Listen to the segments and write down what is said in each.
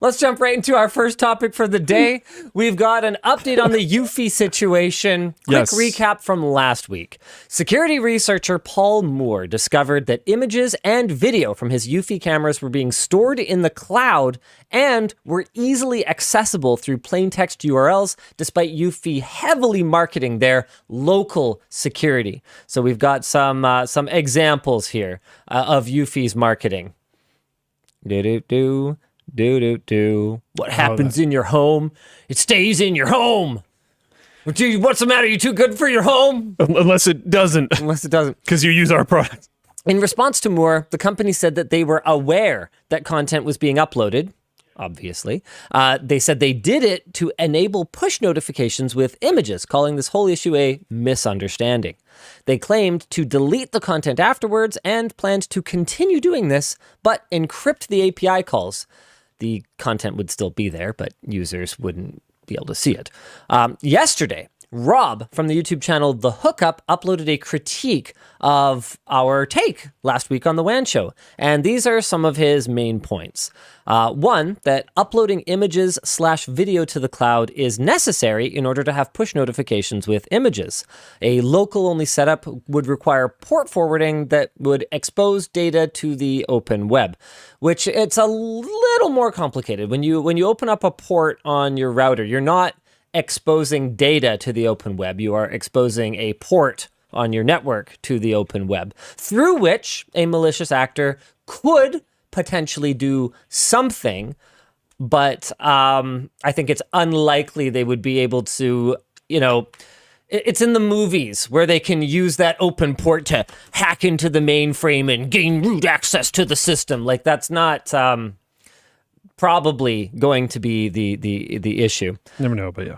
Let's jump right into our first topic for the day. We've got an update on the Eufy situation. Quick recap from last week. Security researcher Paul Moore discovered that images and video from his Eufy cameras were being stored in the cloud and were easily accessible through plain text URLs, despite Eufy heavily marketing their local security. So we've got some examples here of Eufy's marketing. What happens in your home, it stays in your home. What's the matter? You too good for your home? Unless it doesn't. Because you use our product. In response to Moore, the company said that they were aware that content was being uploaded. Obviously. They said they did it to enable push notifications with images, calling this whole issue a misunderstanding. They claimed to delete the content afterwards and planned to continue doing this, but encrypt the API calls. The content would still be there, but users wouldn't be able to see it. Yesterday, Rob from the YouTube channel The Hookup uploaded a critique of our take last week on the WAN show, and these are some of his main points. One, that uploading images/video to the cloud is necessary in order to have push notifications with images. A local-only setup would require port forwarding that would expose data to the open web, which it's a little more complicated. When you open up a port on your router, you're not exposing data to the open web. You are exposing a port on your network to the open web, through which a malicious actor could potentially do something, but I think it's unlikely they would be able to, it's in the movies where they can use that open port to hack into the mainframe and gain root access to the system. Like, that's not probably going to be the issue. Never know, but yeah.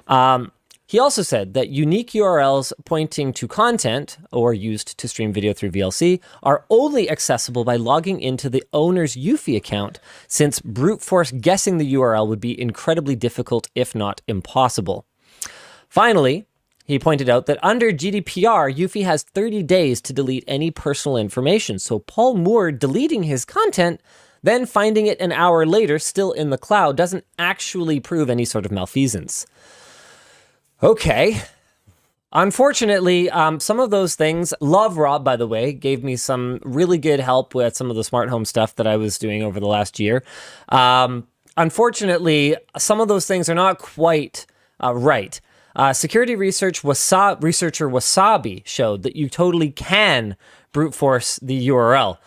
He also said that unique URLs pointing to content or used to stream video through VLC are only accessible by logging into the owner's Eufy account, since brute force guessing the URL would be incredibly difficult, if not impossible. Finally, he pointed out that under GDPR, Eufy has 30 days to delete any personal information. So Paul Moore deleting his content, then finding it an hour later still in the cloud, doesn't actually prove any sort of malfeasance. Okay. Unfortunately, some of those things, love Rob, by the way, gave me some really good help with some of the smart home stuff that I was doing over the last year. Unfortunately, some of those things are not quite right. Security researcher Wasabi showed that you totally can brute force the URL,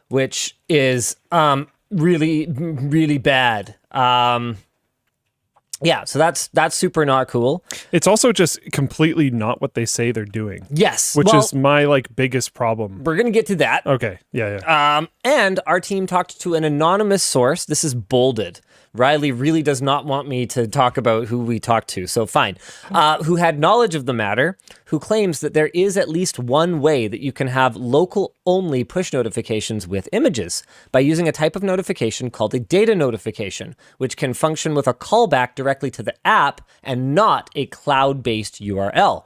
which is really, really bad. Yeah, so that's super not cool. It's also just completely not what they say they're doing. Yes. Which is my biggest problem. We're going to get to that. Okay. Yeah. And our team talked to an anonymous source. This is bolded. Riley really does not want me to talk about who we talked to, so fine. Who had knowledge of the matter, who claims that there is at least one way that you can have local-only push notifications with images, by using a type of notification called a data notification, which can function with a callback directly to the app and not a cloud-based URL.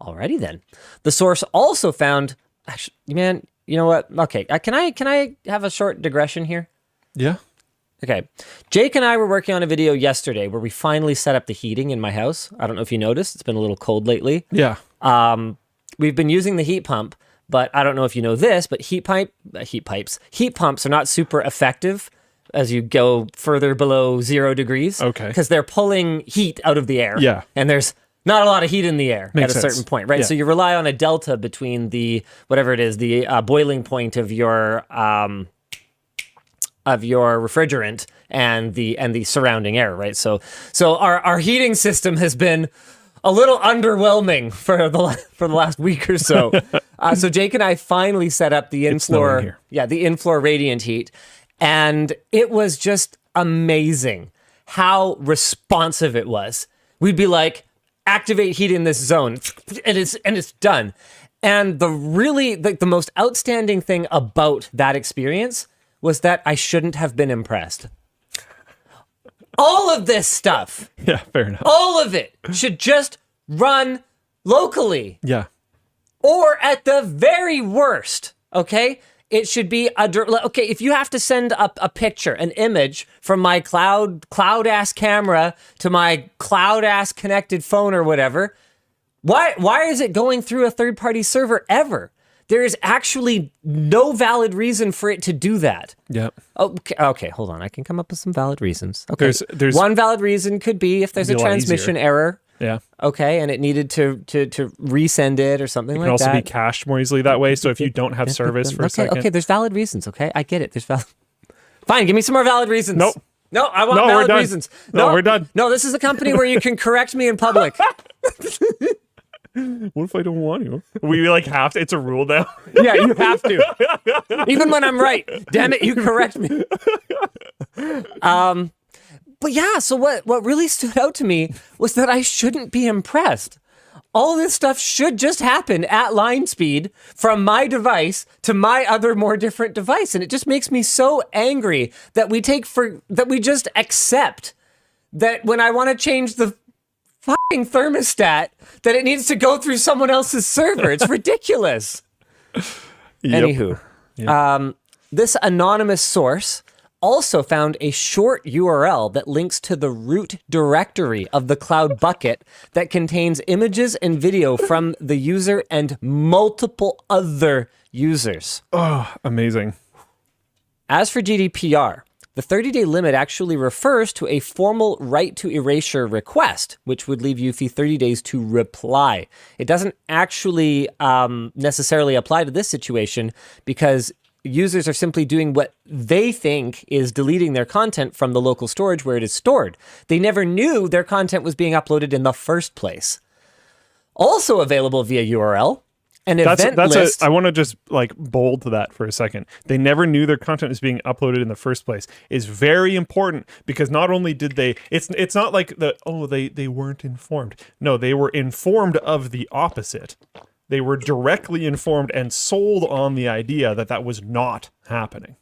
Alrighty then. The source also found... Actually, man, you know what? Okay, can I have a short digression here? Yeah. Okay, Jake and I were working on a video yesterday where we finally set up the heating in my house. I don't know if you noticed, it's been a little cold lately. Yeah. We've been using the heat pump, but I don't know if you know this, but heat pumps are not super effective as you go further below 0 degrees. Okay. Because they're pulling heat out of the air. Yeah. And there's not a lot of heat in the air Makes at a sense. certain point, right? Yeah. So you rely on a delta between the, whatever it is, the boiling point of your refrigerant and the surrounding air, right? So our heating system has been a little underwhelming for the last week or so. So Jake and I finally set up the in-floor radiant heat, and it was just amazing how responsive it was. We'd be like, activate heat in this zone, and it's done. And the most outstanding thing about that experience was that I shouldn't have been impressed. All of this stuff, Yeah, fair enough. all of it should just run locally. Yeah. Or at the very worst, okay? It should be okay. If you have to send up a picture, an image from my cloud ass camera to my cloud ass connected phone or whatever, why is it going through a third party server ever? There is actually no valid reason for it to do that. Yeah. Okay, hold on. I can come up with some valid reasons. Okay. There's one valid reason could be if there's a transmission error. Yeah. Okay, and it needed to resend it or something like that. It can also be cached more easily that way. So if you don't have service for a second. Okay, there's valid reasons. Okay, I get it. There's valid. Fine, give me some more valid reasons. Nope. No, I want valid reasons. No, we're done. No, this is a company where you can correct me in public. What if I don't want to? We like have to. It's a rule now. Yeah, you have to. Even when I'm right. Damn it, you correct me. But yeah, so what really stood out to me was that I shouldn't be impressed. All this stuff should just happen at line speed from my device to my other more different device. And it just makes me so angry that we just accept that when I want to change the fucking thermostat, that it needs to go through someone else's server. It's ridiculous. Yep. Anywho, this anonymous source also found a short URL that links to the root directory of the cloud bucket that contains images and video from the user and multiple other users. Oh, amazing. As for GDPR, the 30-day limit actually refers to a formal right to erasure request, which would leave Eufy 30 days to reply. It doesn't actually necessarily apply to this situation because users are simply doing what they think is deleting their content from the local storage where it is stored. They never knew their content was being uploaded in the first place. Also available via URL, an event list. I want to just like bold to that for a second. They never knew their content was being uploaded in the first place is very important because not only did they, it's not like they weren't informed. No, they were informed of the opposite. They were directly informed and sold on the idea that that was not happening.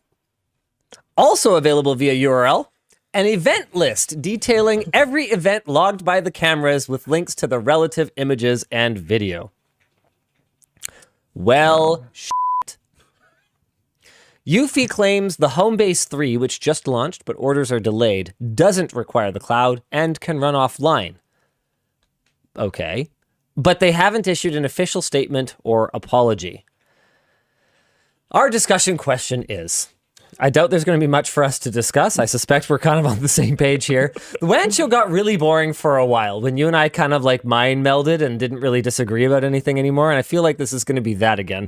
Also available via URL, an event list detailing every event logged by the cameras with links to the relative images and video. Well, shit. Eufy claims the Homebase 3, which just launched but orders are delayed, doesn't require the cloud and can run offline. Okay. But they haven't issued an official statement or apology. Our discussion question is, I doubt there's going to be much for us to discuss. I suspect we're kind of on the same page here. The WAN show got really boring for a while when you and I kind of like mind melded and didn't really disagree about anything anymore. And I feel like this is going to be that again.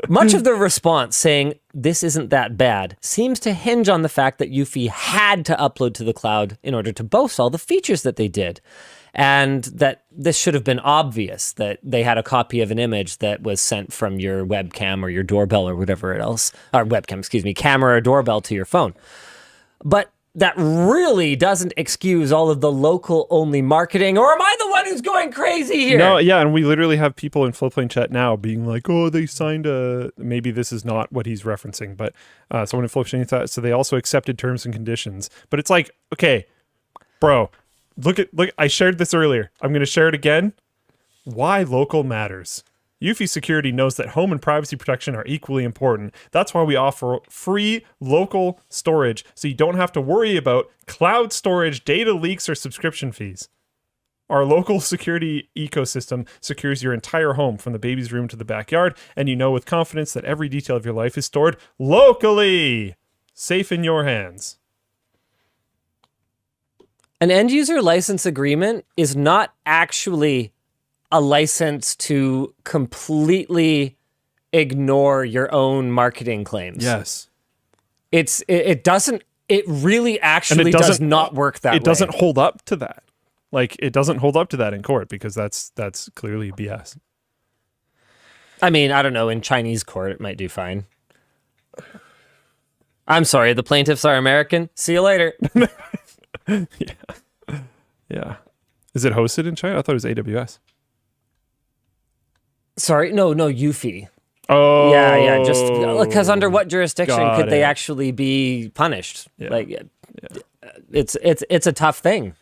Much of the response saying this isn't that bad seems to hinge on the fact that Eufy had to upload to the cloud in order to boast all the features that they did. And that this should have been obvious that they had a copy of an image that was sent from your webcam or your doorbell or whatever else, or camera or doorbell to your phone. But that really doesn't excuse all of the local only marketing, or am I the one who's going crazy here? No, yeah, and we literally have people in Floatplane chat now being like, oh, they signed maybe this is not what he's referencing, but someone in Floatplane thought, so they also accepted terms and conditions. But it's like, okay, bro, Look, I shared this earlier. I'm going to share it again. Why local matters. Eufy Security knows that home and privacy protection are equally important. That's why we offer free local storage, so you don't have to worry about cloud storage, data leaks, or subscription fees. Our local security ecosystem secures your entire home from the baby's room to the backyard, and you know with confidence that every detail of your life is stored locally, safe in your hands. An end user license agreement is not actually a license to completely ignore your own marketing claims. Yes. It really actually does not work that way. It doesn't hold up to that. Like, it doesn't hold up to that in court because that's clearly BS. I mean, I don't know, in Chinese court it might do fine. I'm sorry, the plaintiffs are American. See you later. Yeah. Is it hosted in China? I thought it was AWS. Sorry, no, Eufy. Oh. Yeah, just because under what jurisdiction could they actually be punished? Yeah. Like, it's a tough thing.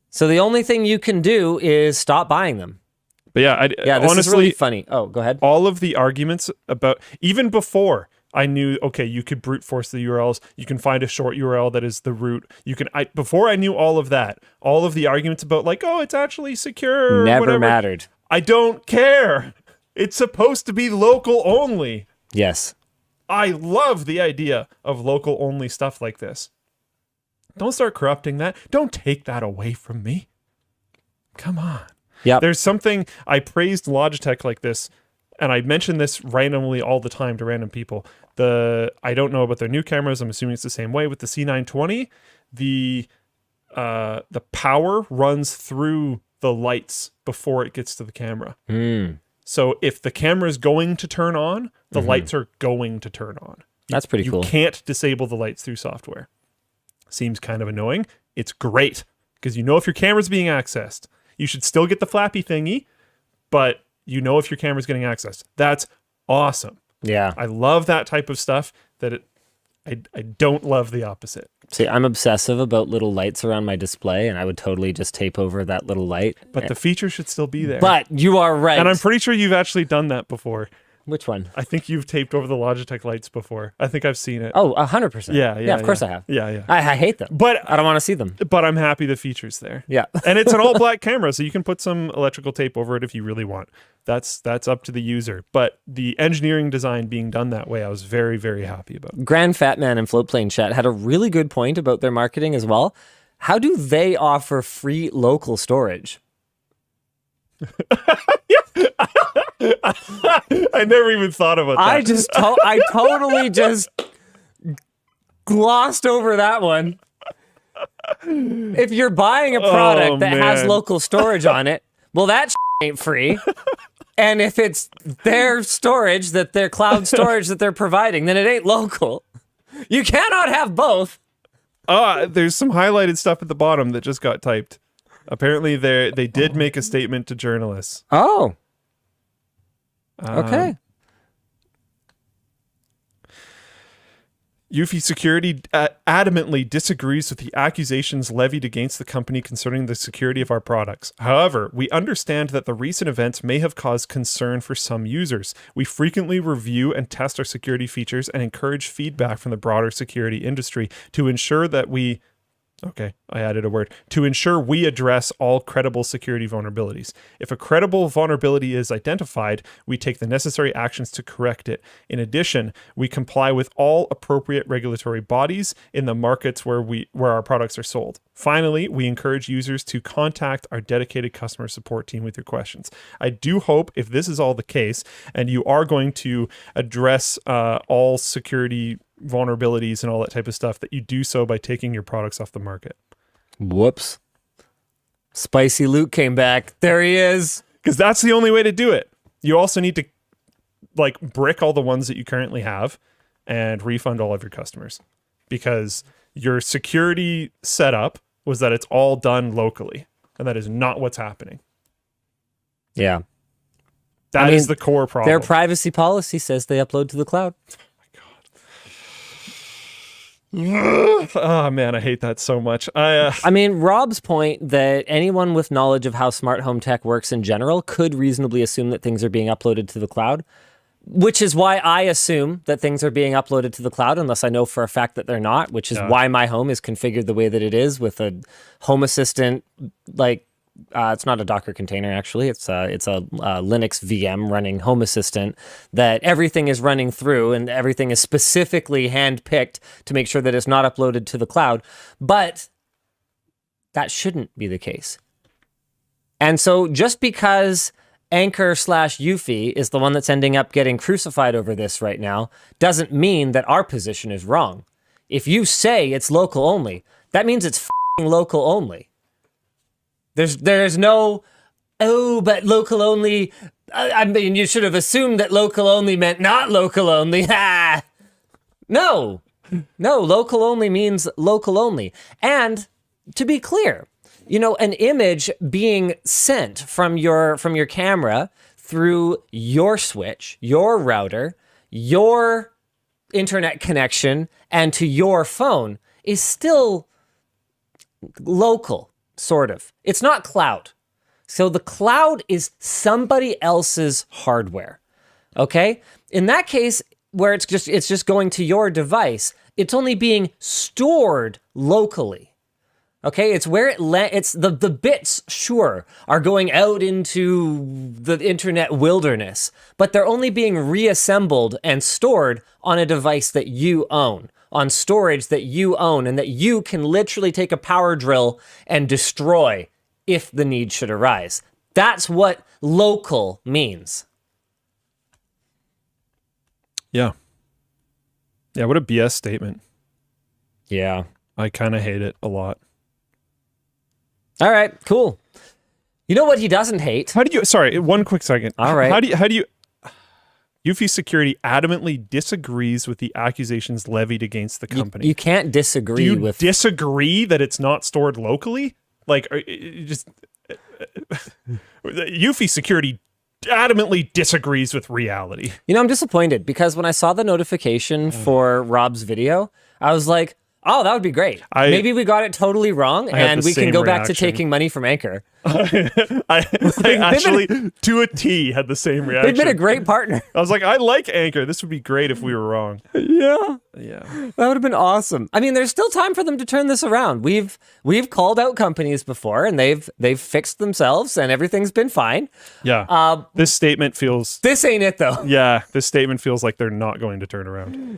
So the only thing you can do is stop buying them. But yeah, Yeah, this honestly, is really funny. Oh, go ahead. all of the arguments about, even before I knew, okay, you could brute force the URLs, you can find a short URL that is the root. Before I knew all of that, all of the arguments about like, oh, it's actually secure. Never whatever, mattered. I don't care. It's supposed to be local only. Yes. I love the idea of local only stuff like this. Don't start corrupting that. Don't take that away from me. Come on. Yeah. There's something, I praised Logitech like this, and I mention this randomly all the time to random people. I don't know about their new cameras. I'm assuming it's the same way with the C920. The power runs through the lights before it gets to the camera. So if the camera is going to turn on, the lights are going to turn on. That's pretty cool. You can't disable the lights through software. Seems kind of annoying. It's great because you know if your camera's being accessed. You should still get the flappy thingy, but you know if your camera's getting accessed. That's awesome. Yeah. I love that type of stuff. I don't love the opposite. See, I'm obsessive about little lights around my display, and I would totally just tape over that little light. But the feature should still be there. But you are right. And I'm pretty sure you've actually done that before. Which one? I think you've taped over the Logitech lights before. I think I've seen it. Oh, 100%. Yeah, of course I have. Yeah. I hate them. But I don't want to see them. But I'm happy the feature's there. Yeah. And it's an all black camera, so you can put some electrical tape over it if you really want. That's up to the user. But the engineering design being done that way, I was very, very happy about. Grand Fat Man in Floatplane Chat had a really good point about their marketing as well. How do they offer free local storage? I never even thought about that. I totally just glossed over that one. If you're buying a product that has local storage on it, well, that ain't free. And if it's their storage, their cloud storage that they're providing, then it ain't local. You cannot have both. There's some highlighted stuff at the bottom that just got typed. Apparently, they did make a statement to journalists. Oh. Okay. Eufy Security adamantly disagrees with the accusations levied against the company concerning the security of our products. However, we understand that the recent events may have caused concern for some users. We frequently review and test our security features and encourage feedback from the broader security industry to ensure that we... Okay, I added a word. To ensure we address all credible security vulnerabilities. If a credible vulnerability is identified, we take the necessary actions to correct it. In addition, we comply with all appropriate regulatory bodies in the markets where our products are sold. Finally, we encourage users to contact our dedicated customer support team with your questions. I do hope if this is all the case and you are going to address all security vulnerabilities and all that type of stuff, that you do so by taking your products off the market. Whoops. Spicy Luke came back. There he is. Because that's the only way to do it. You also need to brick all the ones that you currently have and refund all of your customers. Because your security setup was that it's all done locally. And that is not what's happening. Yeah. That is the core problem. Their privacy policy says they upload to the cloud. Oh man, I hate that so much. I mean, Rob's point that anyone with knowledge of how smart home tech works in general could reasonably assume that things are being uploaded to the cloud, which is why I assume that things are being uploaded to the cloud unless I know for a fact that they're not, which is why my home is configured the way that it is with a Home Assistant, it's not a Docker container, actually. It's a Linux VM running Home Assistant that everything is running through, and everything is specifically hand-picked to make sure that it's not uploaded to the cloud. But that shouldn't be the case. And so just because Anchor/Eufy is the one that's ending up getting crucified over this right now doesn't mean that our position is wrong. If you say it's local only, that means it's f***ing local only. There's no, but local only, I mean, you should have assumed that local only meant not local only. No, local only means local only. And to be clear, an image being sent from your camera through your switch, your router, your internet connection, and to your phone is still local. Sort of. It's not cloud. So the cloud is somebody else's hardware. Okay? In that case, where it's just going to your device, it's only being stored locally. Okay, it's where it's the bits, sure, are going out into the internet wilderness, but they're only being reassembled and stored on a device that you own, on storage that you own, and that you can literally take a power drill and destroy if the need should arise. That's what local means. Yeah. Yeah, what a BS statement. Yeah. I kind of hate it a lot. All right, cool. You know what he doesn't hate? Sorry, one quick second. All right. How do you Eufy Security adamantly disagrees with the accusations levied against the company. You can't disagree Do you with... disagree that it's not stored locally? Like, Eufy Security adamantly disagrees with reality. You know, I'm disappointed because when I saw the notification for Rob's video, I was like, oh, that would be great. Maybe we got it totally wrong and we can go back to taking money from Anchor. I actually, to a T, had the same reaction. They've been a great partner. I was like, I like Anchor. This would be great if we were wrong. Yeah. Yeah. That would have been awesome. I mean, there's still time for them to turn this around. We've called out companies before and they've fixed themselves and everything's been fine. Yeah. This statement feels... This ain't it though. Yeah, this statement feels like they're not going to turn around.